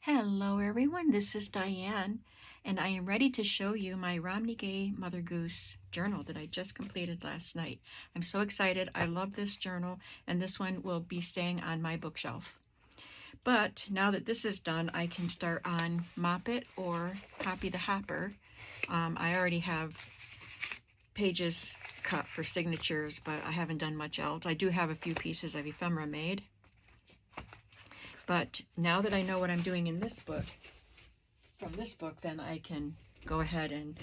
Hello everyone, this is Diane, and I am ready to show you my Romney Gay Mother Goose journal that I just completed last night. I'm so excited. I love this journal, and this one will be staying on my bookshelf. But now that this is done, I can start on Mop It or Hoppy the Hopper. I already have pages cut for signatures, but I haven't done much else. I do have a few pieces of ephemera made. But now that I know what I'm doing in this book, from this book, then I can go ahead and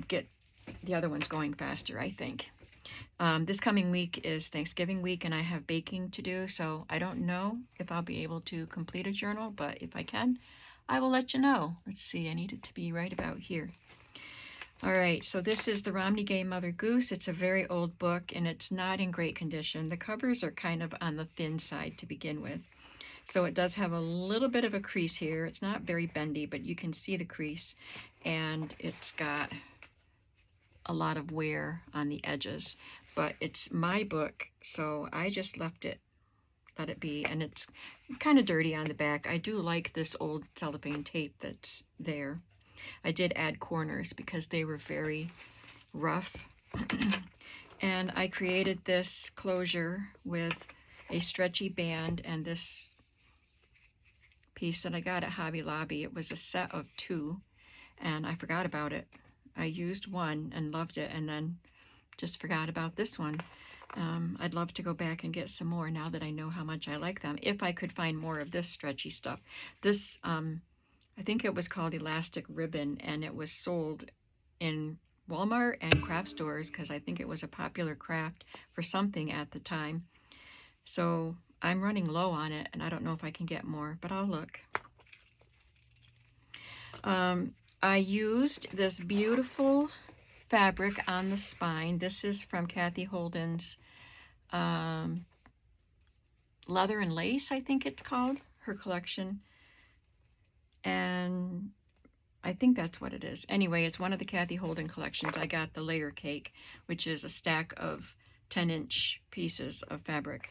get the other ones going faster, I think. This coming week is Thanksgiving week, and I have baking to do, so I don't know if I'll be able to complete a journal, but if I can, I will let you know. Let's see, I need it to be right about here. All right, so this is the Romney Gay Mother Goose. It's a very old book, and it's not in great condition. The covers are kind of on the thin side to begin with. So it does have a little bit of a crease here. It's not very bendy, but you can see the crease, and it's got a lot of wear on the edges. But it's my book, so I just let it be, and it's kind of dirty on the back. I do like this old cellophane tape that's there. I did add corners because they were very rough. And I created this closure with a stretchy band and this piece that I got at Hobby Lobby. It was a set of 2, and I forgot about it. I used one and loved it, and then just forgot about this one. I'd love to go back and get some more now that I know how much I like them, if I could find more of this stretchy stuff. This, I think it was called Elastic Ribbon, and it was sold in Walmart and craft stores because I think it was a popular craft for something at the time. So I'm running low on it, and I don't know if I can get more, but I'll look. I used this beautiful fabric on the spine. This is from Kathy Holden's Leather and Lace, I think it's called, her collection. And I think that's what it is. Anyway, it's one of the Kathy Holden collections. I got the layer cake, which is a stack of 10-inch pieces of fabric.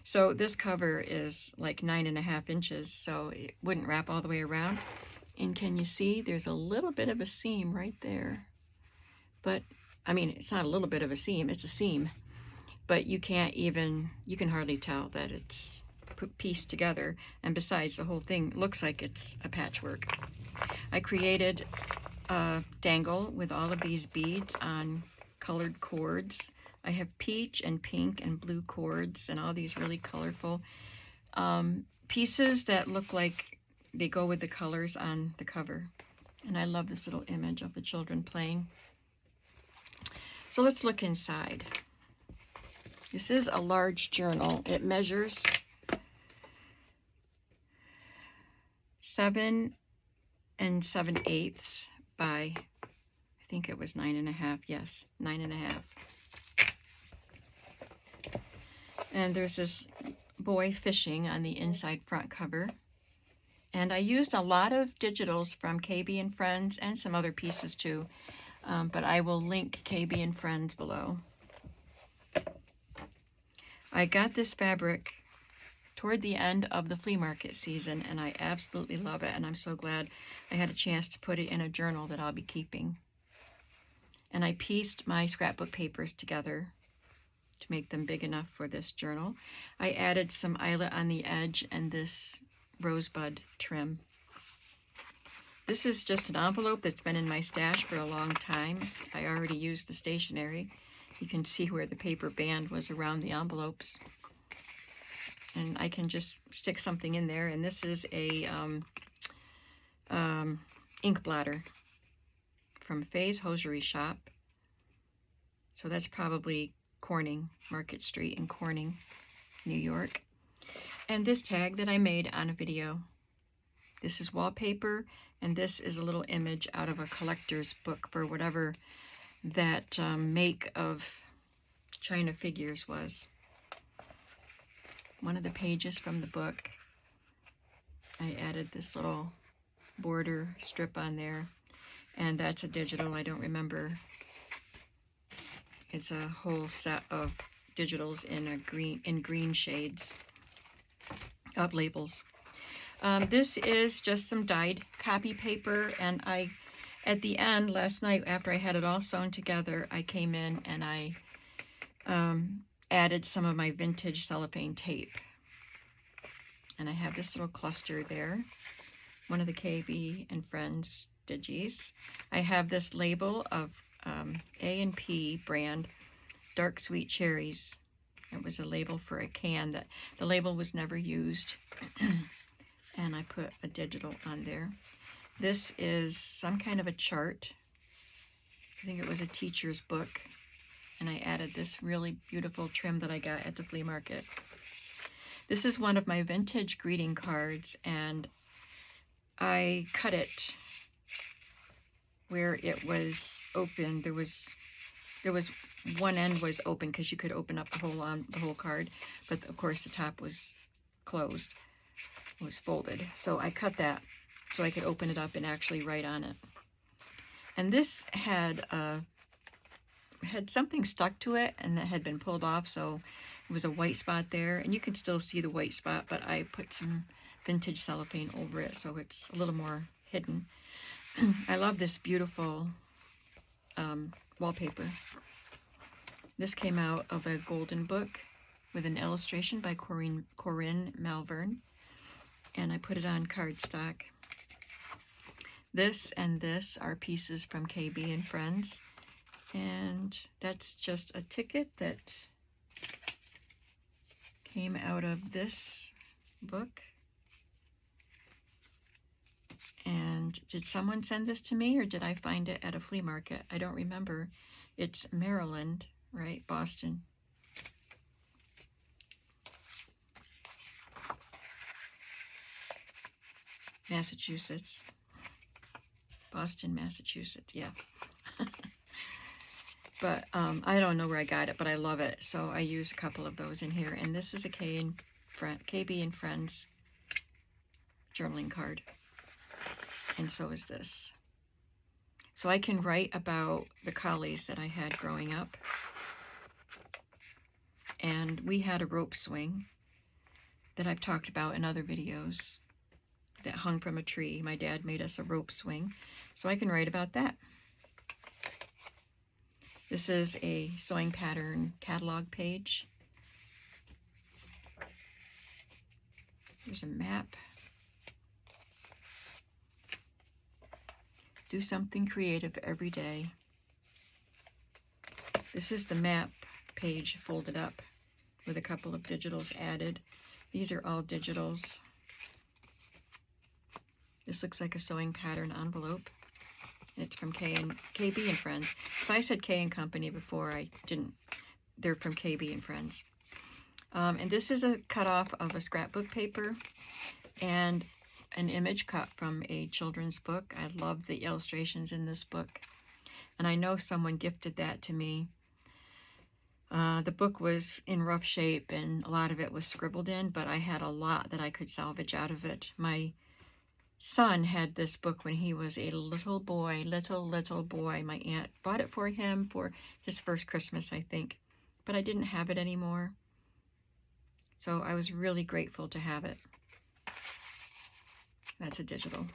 So this cover is like 9.5 inches, so it wouldn't wrap all the way around. And can you see there's a little bit of a seam right there? But, I mean, it's not a little bit of a seam, it's a seam. But you can hardly tell that it's pieced together. And besides, the whole thing looks like it's a patchwork. I created a dangle with all of these beads on colored cords. I have peach and pink and blue cords and all these really colorful pieces that look like they go with the colors on the cover. And I love this little image of the children playing. So let's look inside. This is a large journal. It measures 7 7/8 by, I think it was 9.5. Yes, 9.5. And there's this boy fishing on the inside front cover. And I used a lot of digitals from KB and Friends and some other pieces too, but I will link KB and Friends below. I got this fabric toward the end of the flea market season, and I absolutely love it, and I'm so glad I had a chance to put it in a journal that I'll be keeping. And I pieced my scrapbook papers together to make them big enough for this journal. I added some eyelet on the edge and this rosebud trim. This is just an envelope that's been in my stash for a long time. I already used the stationery. You can see where the paper band was around the envelopes. And I can just stick something in there. And this is a ink blotter from Faye's Hosiery Shop. So that's probably Corning, Market Street in Corning, New York. And this tag that I made on a video. This is wallpaper, and this is a little image out of a collector's book for whatever that make of China figures was. One of the pages from the book, I added this little border strip on there, and that's a digital. I don't remember. It's a whole set of digitals in green shades of labels. This is just some dyed copy paper, and at the end last night, after I had it all sewn together, I came in and I added some of my vintage cellophane tape. And I have this little cluster there, one of the KB and Friends digis. I have this label of A&P brand Dark Sweet Cherries. It was a label for a can that the label was never used. And I put a digital on there. This is some kind of a chart. I think it was a teacher's book. And I added this really beautiful trim that I got at the flea market. This is one of my vintage greeting cards, and I cut it where it was open. There was one end was open because you could open up the whole card, but of course the top was closed. It was folded. So I cut that so I could open it up and actually write on it. And this had something stuck to it, and that had been pulled off, so it was a white spot there, and you can still see the white spot, but I put some vintage cellophane over it so it's a little more hidden. I love this beautiful wallpaper. This came out of a golden book with an illustration by Corinne Malvern, and I put it on cardstock. This and this are pieces from KB and Friends, and that's just a ticket that came out of this book. And did someone send this to me, or did I find it at a flea market? I don't remember. It's Maryland, right? Boston. Massachusetts. Boston, Massachusetts, yeah. But I don't know where I got it, but I love it. So I use a couple of those in here. And this is a KB and Friends journaling card. And so is this. So I can write about the collies that I had growing up. And we had a rope swing that I've talked about in other videos that hung from a tree. My dad made us a rope swing. So I can write about that. This is a sewing pattern catalog page. Here's a map. Do something creative every day. This is the map page folded up with a couple of digitals added. These are all digitals. This looks like a sewing pattern envelope. It's from KB and Friends. If I said K and Company before, I didn't. They're from KB and Friends. And this is a cutoff of a scrapbook paper and an image cut from a children's book. I love the illustrations in this book. And I know someone gifted that to me. The book was in rough shape and a lot of it was scribbled in, but I had a lot that I could salvage out of it. My son had this book when he was a little boy. My aunt bought it for him for his first Christmas, I think, but I didn't have it anymore. So I was really grateful to have it. That's a digital.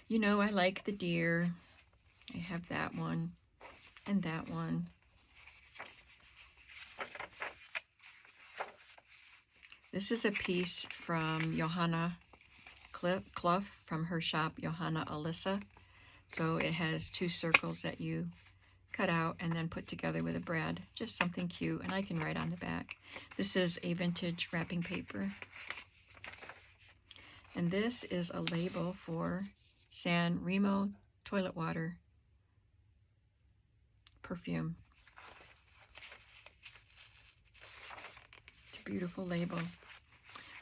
You know, I like the deer. I have that one and that one. This is a piece from Johanna Clough from her shop, Johanna Alyssa. So it has two circles that you cut out and then put together with a brad. Just something cute, and I can write on the back. This is a vintage wrapping paper. And this is a label for San Remo toilet water perfume. It's a beautiful label.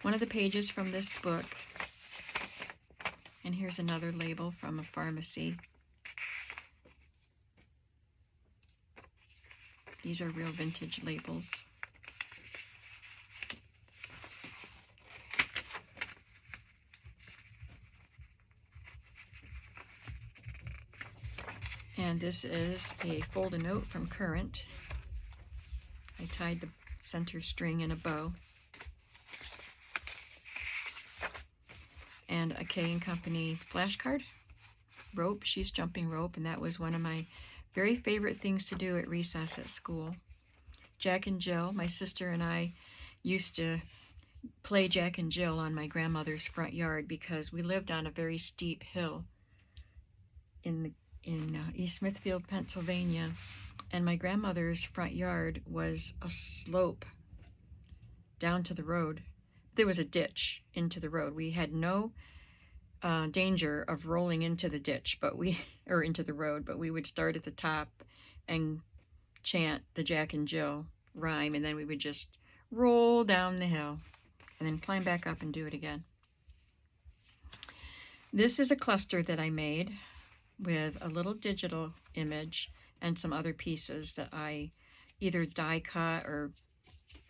One of the pages from this book. And here's another label from a pharmacy. These are real vintage labels. And this is a fold-a-note from Current. I tied the center string in a bow. And a K & Company flashcard. Rope. She's jumping rope, and that was one of my very favorite things to do at recess at school. Jack and Jill, my sister and I used to play Jack and Jill on my grandmother's front yard because we lived on a very steep hill in East Smithfield, Pennsylvania, and my grandmother's front yard was a slope down to the road. There was a ditch into the road. We had no danger of rolling into the ditch, or into the road, but we would start at the top and chant the Jack and Jill rhyme, and then we would just roll down the hill and then climb back up and do it again. This is a cluster that I made with a little digital image and some other pieces that I either die cut or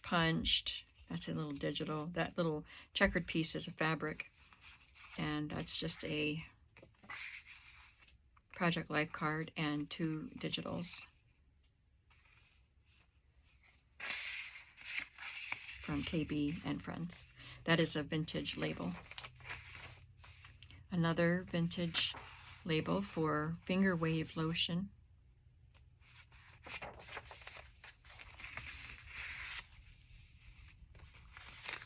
punched. That's a little digital. That little checkered piece is a fabric, and that's just a Project Life card and 2 digitals from KB and Friends. That is a vintage label. Another vintage label for Finger Wave lotion.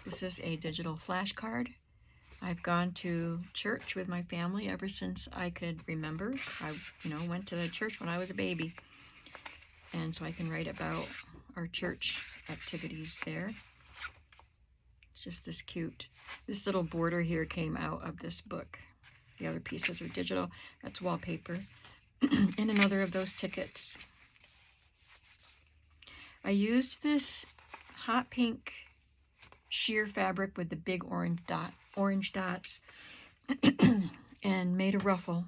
This is a digital flashcard. I've gone to church with my family ever since I could remember. I, went to the church when I was a baby, and so I can write about our church activities there. It's just this cute. This little border here came out of this book. The other pieces are digital. That's wallpaper. And another of those tickets. I used this hot pink sheer fabric with the big orange dots and made a ruffle.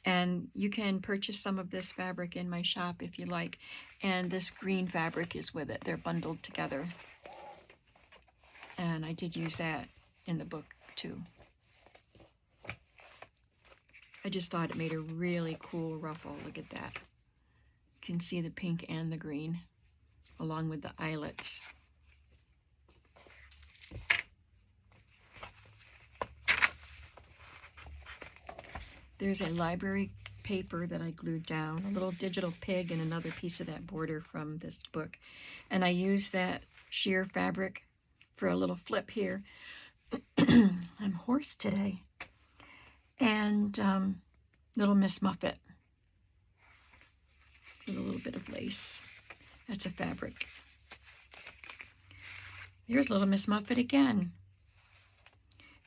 And you can purchase some of this fabric in my shop if you like. And this green fabric is with it. They're bundled together. And I did use that in the book too. I just thought it made a really cool ruffle. Look at that. You can see the pink and the green along with the eyelets. There's a library paper that I glued down, a little digital pig and another piece of that border from this book. And I used that sheer fabric for a little flip here. I'm hoarse today. And little Miss Muffet with a little bit of lace. That's a fabric. Here's little Miss Muffet again.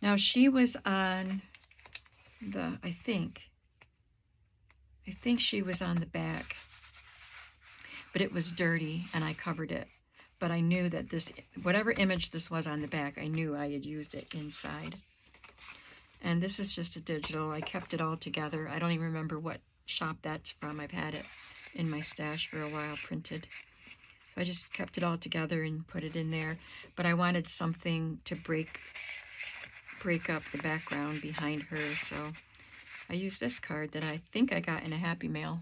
Now she was on the, I think she was on the back, but it was dirty and I covered it. But I knew that this, whatever image this was on the back, I knew I had used it inside. And this is just a digital. I kept it all together. I don't even remember what shop that's from. I've had it in my stash for a while printed. So I just kept it all together and put it in there. But I wanted something to break up the background behind her. So I used this card that I think I got in a Happy Mail.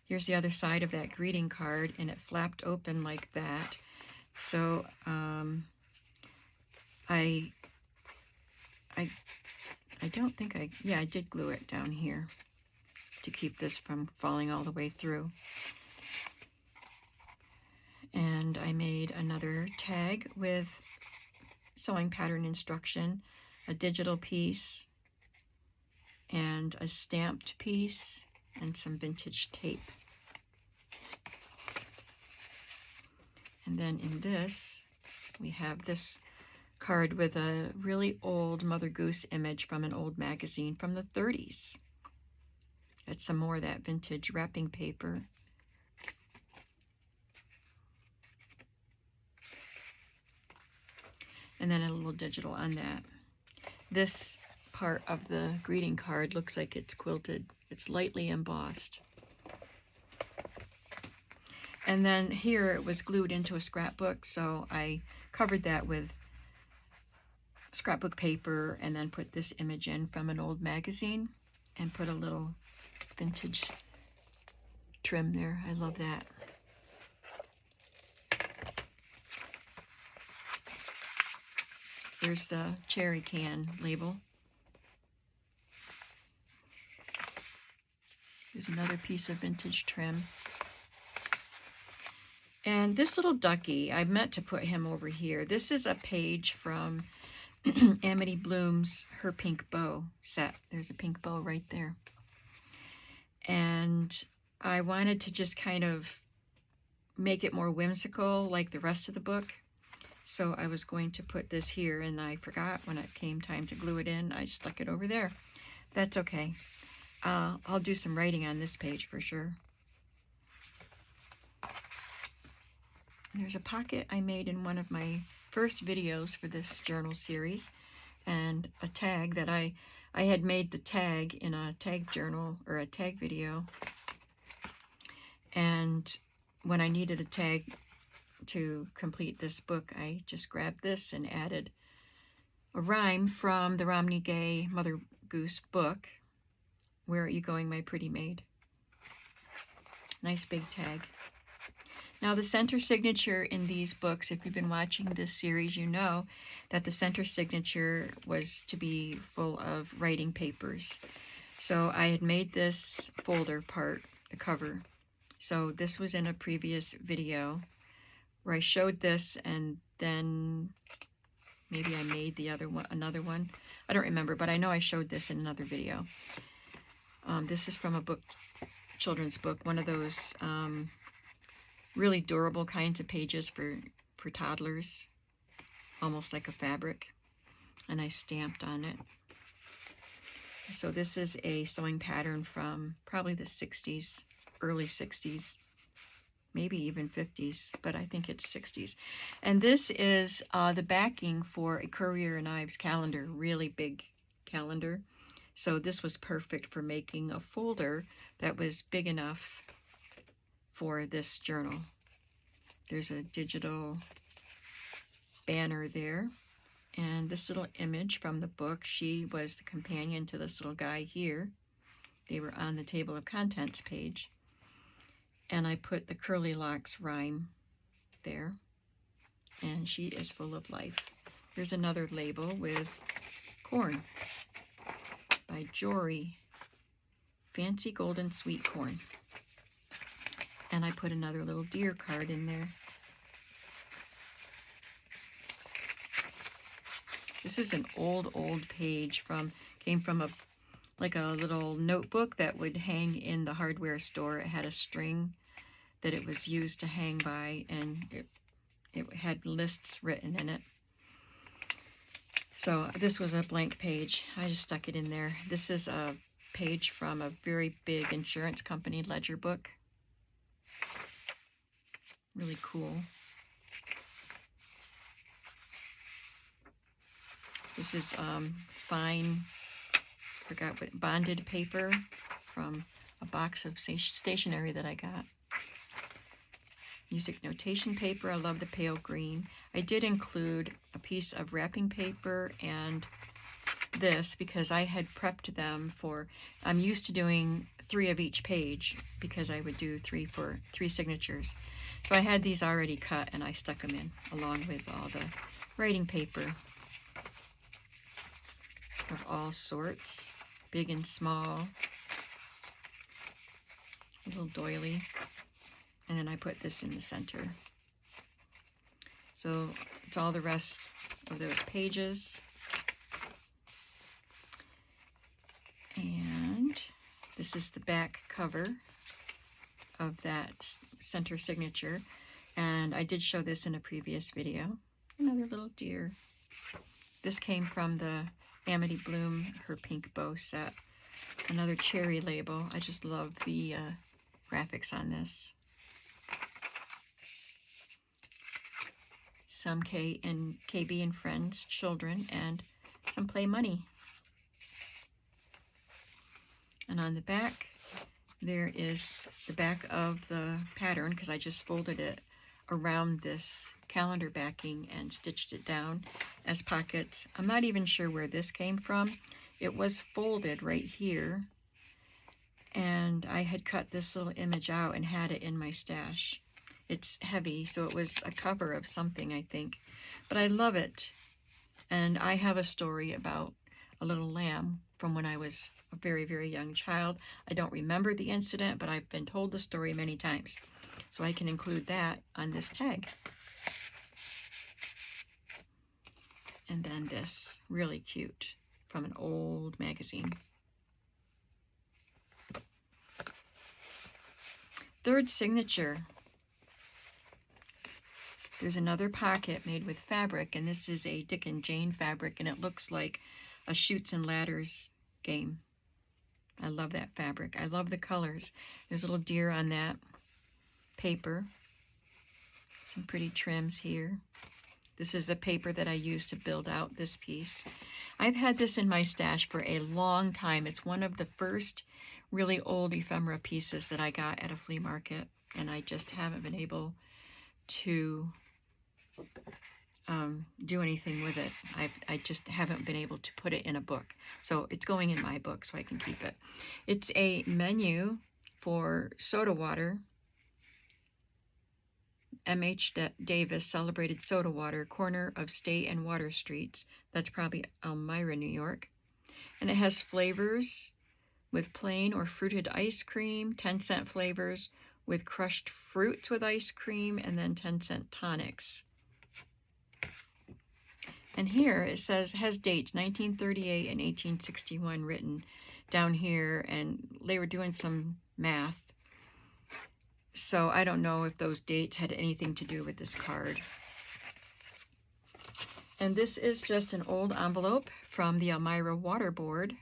Here's the other side of that greeting card, and it flapped open like that. So I don't think I did glue it down here to keep this from falling all the way through. And I made another tag with sewing pattern instruction, a digital piece, and a stamped piece, and some vintage tape. And then in this, we have this card with a really old Mother Goose image from an old magazine from the 30s. That's some more of that vintage wrapping paper. And then a little digital on that. This part of the greeting card looks like it's quilted. It's lightly embossed. And then here it was glued into a scrapbook, so I covered that with scrapbook paper, and then put this image in from an old magazine and put a little vintage trim there. I love that. There's the cherry can label. There's another piece of vintage trim. And this little ducky, I meant to put him over here. This is a page from Amity Bloom's Her Pink Bow set. There's a pink bow right there. And I wanted to just kind of make it more whimsical like the rest of the book. So I was going to put this here, and I forgot when it came time to glue it in. I stuck it over there. That's okay. I'll do some writing on this page for sure. There's a pocket I made in one of my first videos for this journal series, and a tag that I had made the tag in a tag journal or a tag video. And when I needed a tag to complete this book, I just grabbed this and added a rhyme from the Romney Gay Mother Goose book, Where Are You Going, My Pretty Maid? Nice big tag. Now the center signature in these books, if you've been watching this series, you know that the center signature was to be full of writing papers. So I had made this folder part, the cover. So this was in a previous video where I showed this, and then maybe I made the other one, another one. I don't remember, but I know I showed this in another video. This is from a book, children's book, one of those really durable kinds of pages for toddlers, almost like a fabric, and I stamped on it. So this is a sewing pattern from probably the 60s, early 60s, maybe even 50s, but I think it's 60s. And this is the backing for a Currier and Ives calendar, really big calendar. So this was perfect for making a folder that was big enough for this journal. There's a digital banner there, and this little image from the book, she was the companion to this little guy here. They were on the table of contents page, and I put the Curly Locks rhyme there, and she is full of life. Here's another label with corn by Jory, Fancy Golden Sweet Corn. And I put another little deer card in there. This is an old page came from a little notebook that would hang in the hardware store. It had a string that it was used to hang by, and it had lists written in it. So this was a blank page. I just stuck it in there. This is a page from a very big insurance company ledger book. Really cool. This is fine, forgot what, bonded paper from a box of stationery that I got. Music notation paper. I love the pale green. I did include a piece of wrapping paper and this because I had prepped them for, I'm used to doing 3 of each page because I would do 3 signatures. So I had these already cut and I stuck them in along with all the writing paper of all sorts, big and small, a little doily, and then I put this in the center. So it's all the rest of those pages. And this is the back cover of that center signature. And I did show this in a previous video. Another little deer. This came from the Amity Bloom Her Pink Bow set. Another cherry label. I just love the graphics on this. Some KB and Friends children and some play money. And on the back, there is the back of the pattern because I just folded it around this calendar backing and stitched it down as pockets. I'm not even sure where this came from. It was folded right here, and I had cut this little image out and had it in my stash. It's heavy, so it was a cover of something, I think. But I love it. And I have a story about a little lamb from when I was a very, very young child. I don't remember the incident, but I've been told the story many times. So I can include that on this tag. And then this, really cute, from an old magazine. Third signature. There's another pocket made with fabric, and this is a Dick and Jane fabric, and it looks like a Chutes and Ladders game. I love that fabric. I love the colors. There's a little deer on that paper. Some pretty trims here. This is the paper that I used to build out this piece. I've had this in my stash for a long time. It's one of the first really old ephemera pieces that I got at a flea market, and I just haven't been able to do anything with it. I just haven't been able to put it in a book. So it's going in my book so I can keep it. It's a menu for soda water. M.H. Davis Celebrated Soda Water, corner of State and Water Streets. That's probably Elmira, New York. And it has flavors with plain or fruited ice cream, 10-cent flavors with crushed fruits with ice cream, and then 10-cent tonics. And here it says, has dates 1938 and 1861 written down here, and they were doing some math. So I don't know if those dates had anything to do with this card. And this is just an old envelope from the Elmira Water Board.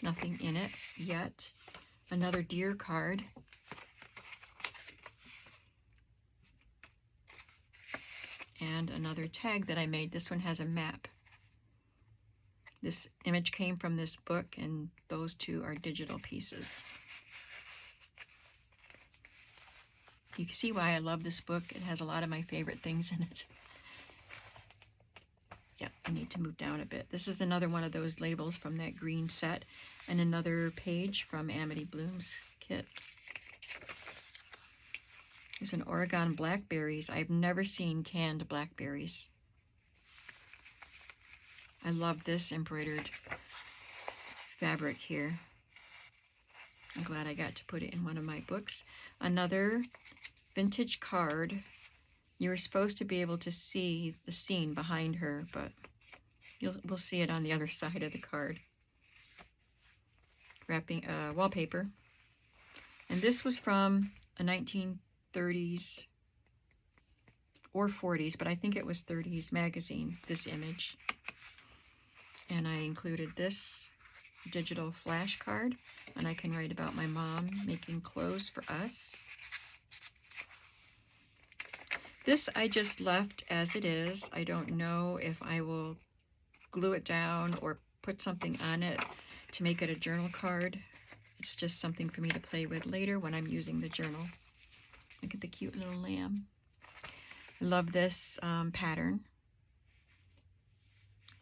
Nothing in it yet. Another deer card. And another tag that I made. This one has a map. This image came from this book, and those two are digital pieces. You can see why I love this book. It has a lot of my favorite things in it. Yeah, I need to move down a bit. This is another one of those labels from that green set, and another page from Amity Bloom's kit. There's an Oregon blackberries. I've never seen canned blackberries. I love this embroidered fabric here. I'm glad I got to put it in one of my books. Another vintage card. You were supposed to be able to see the scene behind her, but we'll see it on the other side of the card. Wrapping wallpaper. And this was from a 1930s or 40s, but I think it was 30s magazine, this image. And I included this digital flash card, and I can write about my mom making clothes for us. This I just left as it is. I don't know if I will glue it down or put something on it to make it a journal card. It's just something for me to play with later when I'm using the journal. Look at the cute little lamb. I love this pattern.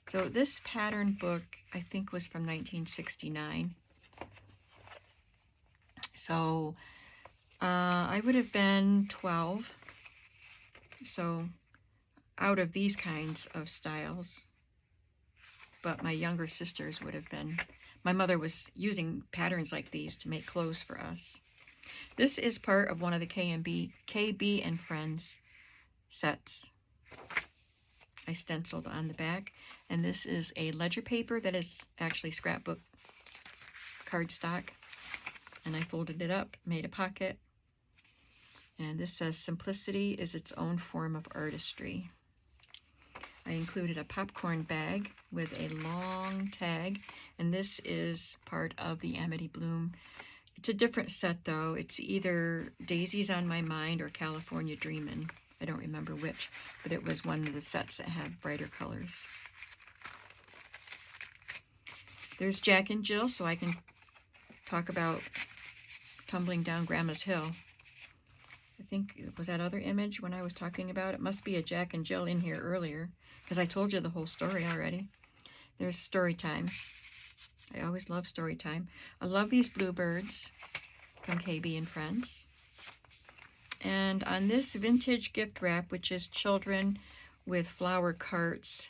So this pattern book, I think, was from 1969. So I would have been 12. So out of these kinds of styles. But my younger sisters would have been. My mother was using patterns like these to make clothes for us. This is part of one of the KB and Friends sets. I stenciled on the back, and this is a ledger paper that is actually scrapbook cardstock, and I folded it up, made a pocket, and this says simplicity is its own form of artistry. I included a popcorn bag with a long tag, and this is part of the Amity Bloom. It's a different set though. It's either Daisies on My Mind or California Dreamin'. I don't remember which, but it was one of the sets that had brighter colors. There's Jack and Jill, so I can talk about tumbling down Grandma's Hill. I think it was that other image when I was talking about it. Must be a Jack and Jill in here earlier, because I told you the whole story already. There's story time. I always love story time. I love these bluebirds from KB and Friends. And on this vintage gift wrap, which is children with flower carts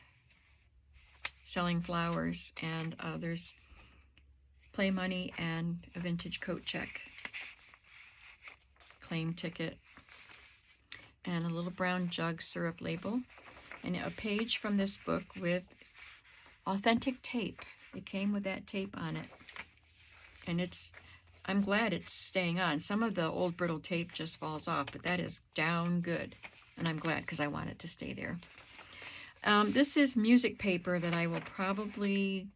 selling flowers, and there's play money and a vintage coat check, claim ticket, and a little brown jug syrup label, and a page from this book with authentic tape. It came with that tape on it, and I'm glad it's staying on. Some of the old brittle tape just falls off, but that is down good, and I'm glad because I want it to stay there. This is music paper that I will probably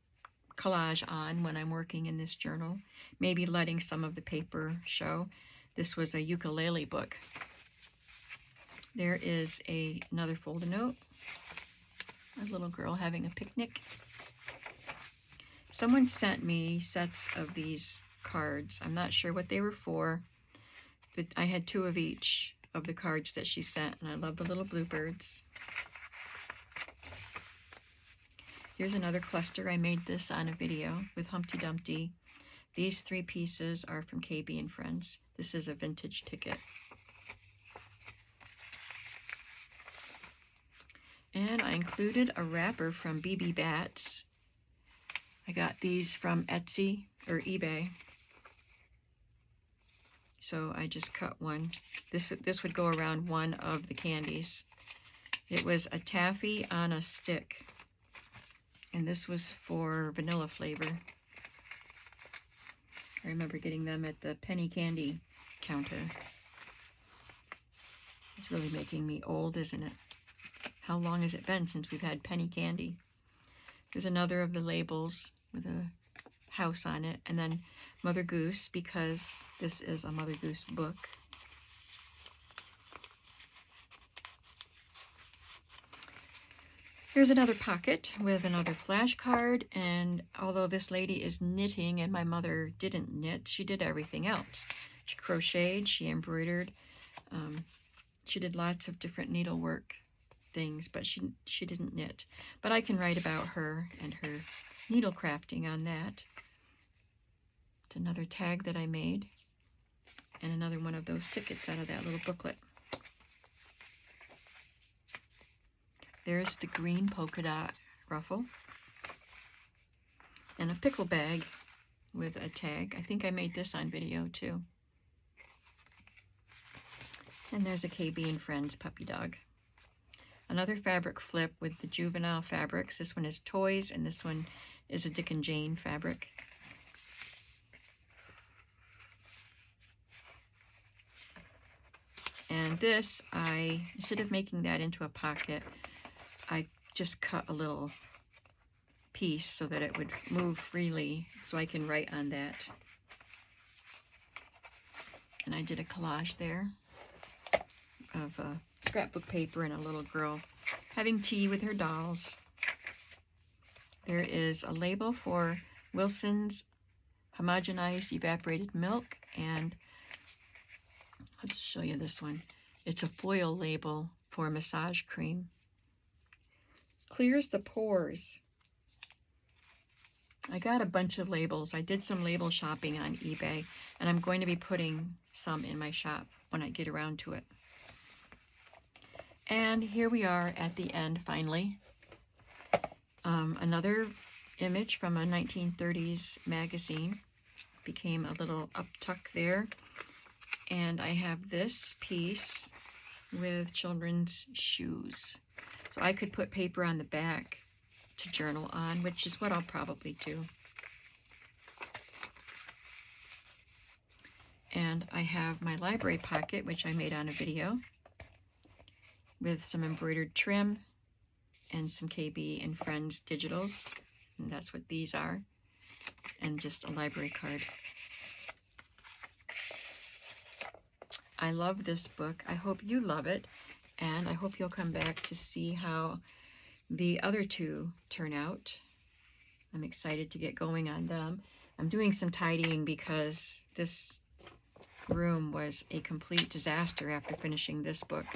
collage on when I'm working in this journal, maybe letting some of the paper show. This was a ukulele book. There is another folder note, a little girl having a picnic. Someone sent me sets of these cards. I'm not sure what they were for, but I had 2 of each of the cards that she sent, and I love the little bluebirds. Here's another cluster. I made this on a video with Humpty Dumpty. These 3 pieces are from KB and Friends. This is a vintage ticket. And I included a wrapper from BB Bats. I got these from Etsy or eBay. So I just cut one. This would go around one of the candies. It was a taffy on a stick. And this was for vanilla flavor. I remember getting them at the penny candy counter. It's really making me old, isn't it? How long has it been since we've had penny candy? There's another of the labels with a house on it. And then Mother Goose, because this is a Mother Goose book. Here's another pocket with another flashcard, and although this lady is knitting and my mother didn't knit, she did everything else. She crocheted, she embroidered, she did lots of different needlework things, but she didn't knit. But I can write about her and her needle crafting on that. It's another tag that I made, and another one of those tickets out of that little booklet. There's the green polka dot ruffle, and a pickle bag with a tag. I think I made this on video too. And there's a KB and Friends puppy dog. Another fabric flip with the juvenile fabrics. This one is toys, and this one is a Dick and Jane fabric. And this, instead of making that into a pocket, I just cut a little piece so that it would move freely so I can write on that. And I did a collage there of scrapbook paper and a little girl having tea with her dolls. There is a label for Wilson's homogenized evaporated milk, and let's show you this one. It's a foil label for massage cream. Clears the pores. I got a bunch of labels. I did some label shopping on eBay, and I'm going to be putting some in my shop when I get around to it. And here we are at the end, finally. Another image from a 1930s magazine. Became a little uptuck there. And I have this piece with children's shoes. So I could put paper on the back to journal on, which is what I'll probably do. And I have my library pocket, which I made on a video, with some embroidered trim and some KB and Friends digitals. And that's what these are. And just a library card. I love this book. I hope you love it. And I hope you'll come back to see how the other 2 turn out. I'm excited to get going on them. I'm doing some tidying because this room was a complete disaster after finishing this book.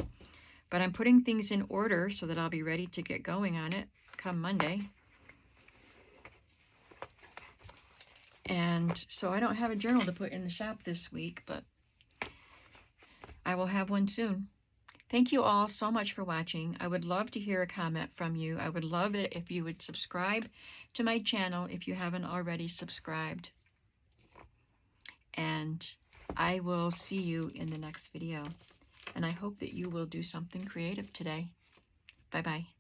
But I'm putting things in order so that I'll be ready to get going on it come Monday. And so I don't have a journal to put in the shop this week, but I will have one soon. Thank you all so much for watching. I would love to hear a comment from you. I would love it if you would subscribe to my channel if you haven't already subscribed. And I will see you in the next video. And I hope that you will do something creative today. Bye-bye.